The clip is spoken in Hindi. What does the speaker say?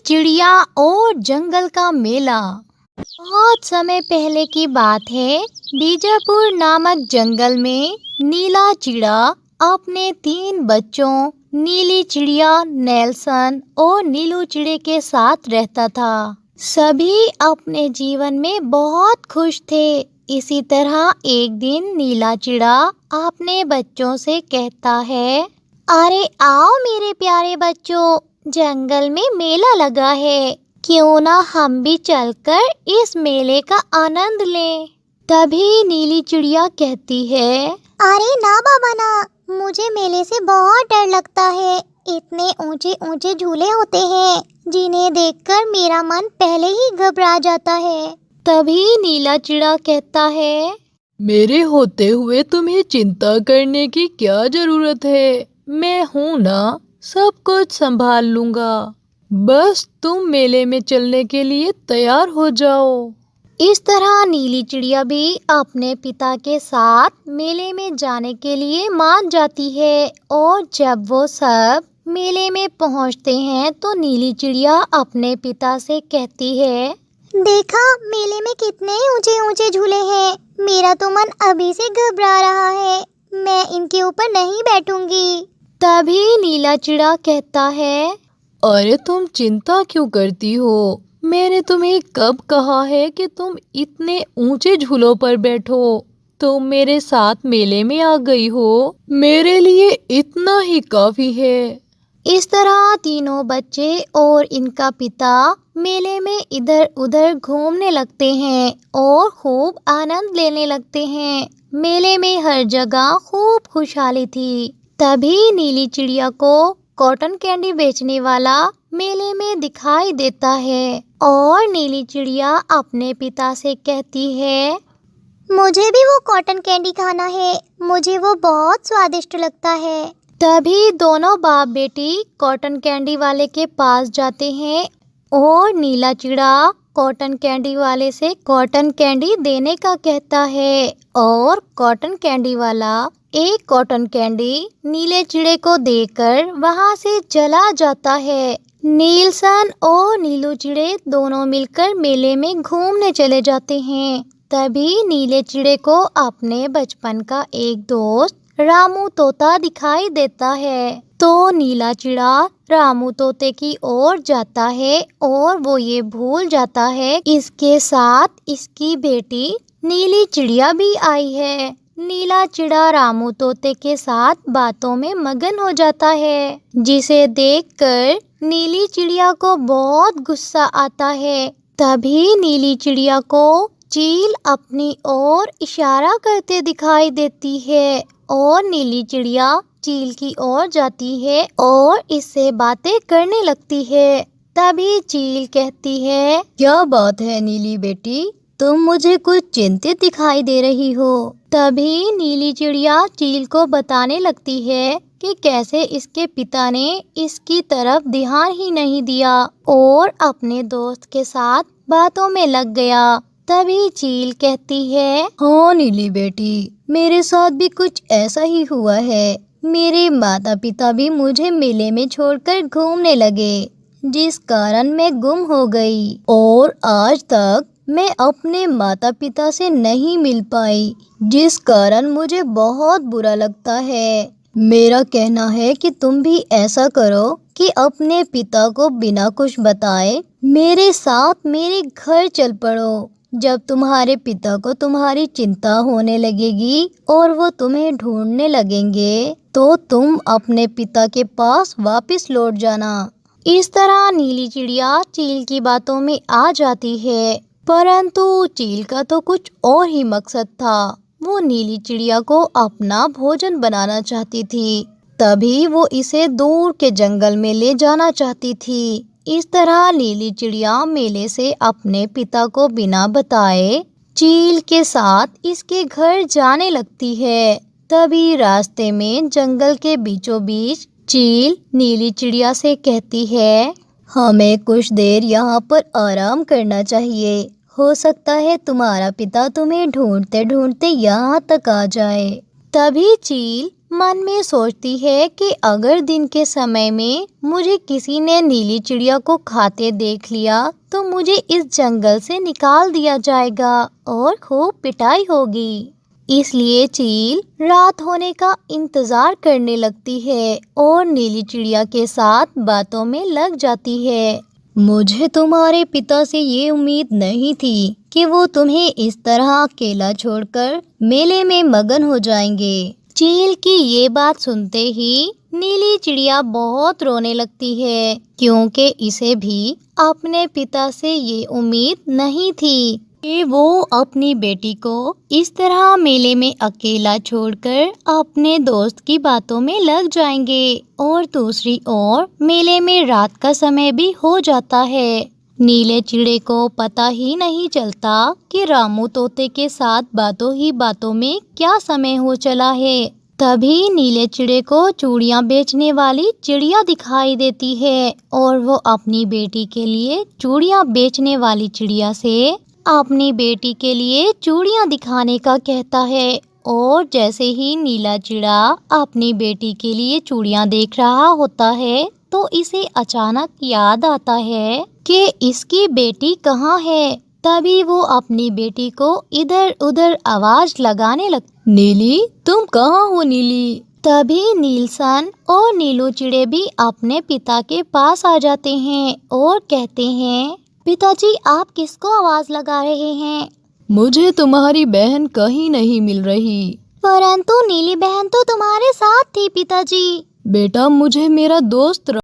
चिड़िया और जंगल का मेला। बहुत समय पहले की बात है। बीजापुर नामक जंगल में नीला चिड़ा अपने 3 बच्चों नीली चिड़िया, नेल्सन और नीलू चिड़े के साथ रहता था। सभी अपने जीवन में बहुत खुश थे। इसी तरह एक दिन नीला चिड़ा अपने बच्चों से कहता है, अरे आओ मेरे प्यारे बच्चों, जंगल में मेला लगा है, क्यों ना हम भी चलकर इस मेले का आनंद लें। तभी नीली चिड़िया कहती है, अरे ना बाबा ना, मुझे मेले से बहुत डर लगता है। इतने ऊंचे ऊंचे झूले होते हैं जिन्हें देखकर मेरा मन पहले ही घबरा जाता है। तभी नीला चिड़ा कहता है, मेरे होते हुए तुम्हें चिंता करने की क्या जरूरत है, मैं हूँ ना, सब कुछ संभाल लूंगा। बस तुम मेले में चलने के लिए तैयार हो जाओ। इस तरह नीली चिड़िया भी अपने पिता के साथ मेले में जाने के लिए मान जाती है। और जब वो सब मेले में पहुंचते हैं तो नीली चिड़िया अपने पिता से कहती है, देखा मेले में कितने ऊंचे ऊंचे झूले हैं, मेरा तो मन अभी से घबरा रहा है, मैं इनके ऊपर नहीं बैठूंगी। तभी नीला चिड़ा कहता है, अरे तुम चिंता क्यों करती हो, मैंने तुम्हें कब कहा है कि तुम इतने ऊंचे झूलों पर बैठो। तुम मेरे साथ मेले में आ गई हो, मेरे लिए इतना ही काफी है। इस तरह तीनों बच्चे और इनका पिता मेले में इधर उधर घूमने लगते हैं और खूब आनंद लेने लगते हैं। मेले में हर जगह खूब खुशहाली थी। तभी नीली चिड़िया को कॉटन कैंडी बेचने वाला मेले में दिखाई देता है और नीली चिड़िया अपने पिता से कहती है, मुझे भी वो कॉटन कैंडी खाना है, मुझे वो बहुत स्वादिष्ट लगता है। तभी दोनों बाप बेटी कॉटन कैंडी वाले के पास जाते हैं और नीला चिड़ा कॉटन कैंडी वाले से कॉटन कैंडी देने का कहता है। और कॉटन कैंडी वाला एक कॉटन कैंडी नीले चिड़े को देकर वहां से चला जाता है। नीलसन और नीलू चिड़े दोनों मिलकर मेले में घूमने चले जाते हैं। तभी नीले चिड़े को अपने बचपन का एक दोस्त रामू तोता दिखाई देता है। तो नीला चिड़ा रामू तोते की ओर जाता है और वो ये भूल जाता है इसके साथ इसकी बेटी नीली चिड़िया भी आई है। नीला चिड़ा रामू तोते के साथ बातों में मगन हो जाता है, जिसे देखकर नीली चिड़िया को बहुत गुस्सा आता है। तभी नीली चिड़िया को चील अपनी ओर इशारा करते दिखाई देती है और नीली चिड़िया चील की ओर जाती है और इससे बातें करने लगती है। तभी चील कहती है, क्या बात है नीली बेटी, तुम मुझे कुछ चिंतित दिखाई दे रही हो। तभी नीली चिड़िया चील को बताने लगती है कि कैसे इसके पिता ने इसकी तरफ ध्यान ही नहीं दिया और अपने दोस्त के साथ बातों में लग गया। तभी चील कहती है, हाँ नीली बेटी, मेरे साथ भी कुछ ऐसा ही हुआ है। मेरे माता पिता भी मुझे मेले में छोड़कर घूमने लगे, जिस कारण मैं गुम हो गई और आज तक मैं अपने माता पिता से नहीं मिल पाई, जिस कारण मुझे बहुत बुरा लगता है। मेरा कहना है कि तुम भी ऐसा करो कि अपने पिता को बिना कुछ बताए मेरे साथ मेरे घर चल पड़ो। जब तुम्हारे पिता को तुम्हारी चिंता होने लगेगी और वो तुम्हें ढूंढने लगेंगे तो तुम अपने पिता के पास वापस लौट जाना। इस तरह नीली चिड़िया चील की बातों में आ जाती है, परंतु चील का तो कुछ और ही मकसद था। वो नीली चिड़िया को अपना भोजन बनाना चाहती थी। तभी वो इसे दूर के जंगल में ले जाना चाहती थी। इस तरह नीली चिड़िया मेले से अपने पिता को बिना बताए चील के साथ इसके घर जाने लगती है। तभी रास्ते में जंगल के बीचों बीच चील नीली चिड़िया से कहती है, हमें कुछ देर यहाँ पर आराम करना चाहिए। हो सकता है तुम्हारा पिता तुम्हें ढूंढते ढूंढते यहाँ तक आ जाए। तभी चील मन में सोचती है कि अगर दिन के समय में मुझे किसी ने नीली चिड़िया को खाते देख लिया तो मुझे इस जंगल से निकाल दिया जाएगा और खूब पिटाई होगी। इसलिए चील रात होने का इंतजार करने लगती है और नीली चिड़िया के साथ बातों में लग जाती है। मुझे तुम्हारे पिता से ये उम्मीद नहीं थी कि वो तुम्हें इस तरह अकेला छोड़कर मेले में मगन हो जाएंगे। चील की ये बात सुनते ही नीली चिड़िया बहुत रोने लगती है, क्योंकि इसे भी अपने पिता से ये उम्मीद नहीं थी कि वो अपनी बेटी को इस तरह मेले में अकेला छोड़कर अपने दोस्त की बातों में लग जाएंगे। और दूसरी ओर मेले में रात का समय भी हो जाता है। नीले चिड़े को पता ही नहीं चलता कि रामू तोते के साथ बातों ही बातों में क्या समय हो चला है। तभी नीले चिड़े को चूड़ियां बेचने वाली चिड़िया दिखाई देती है और वो अपनी बेटी के लिए चूड़ियां बेचने वाली चिड़िया से अपनी बेटी के लिए चूड़ियां दिखाने का कहता है। और जैसे ही नीला चिड़ा अपनी बेटी के लिए चूड़ियां देख रहा होता है तो इसे अचानक याद आता है कि इसकी बेटी कहाँ है। तभी वो अपनी बेटी को इधर उधर आवाज लगाने लगती। नीली, तुम कहाँ हो नीली? तभी नीलसन और नीलू चिड़े भी अपने पिता के पास आ जाते हैं और कहते हैं, पिताजी आप किसको आवाज लगा रहे हैं? मुझे तुम्हारी बहन कहीं नहीं मिल रही। परंतु नीली बहन तो तुम्हारे साथ थी पिताजी। बेटा, मुझे मेरा दोस्त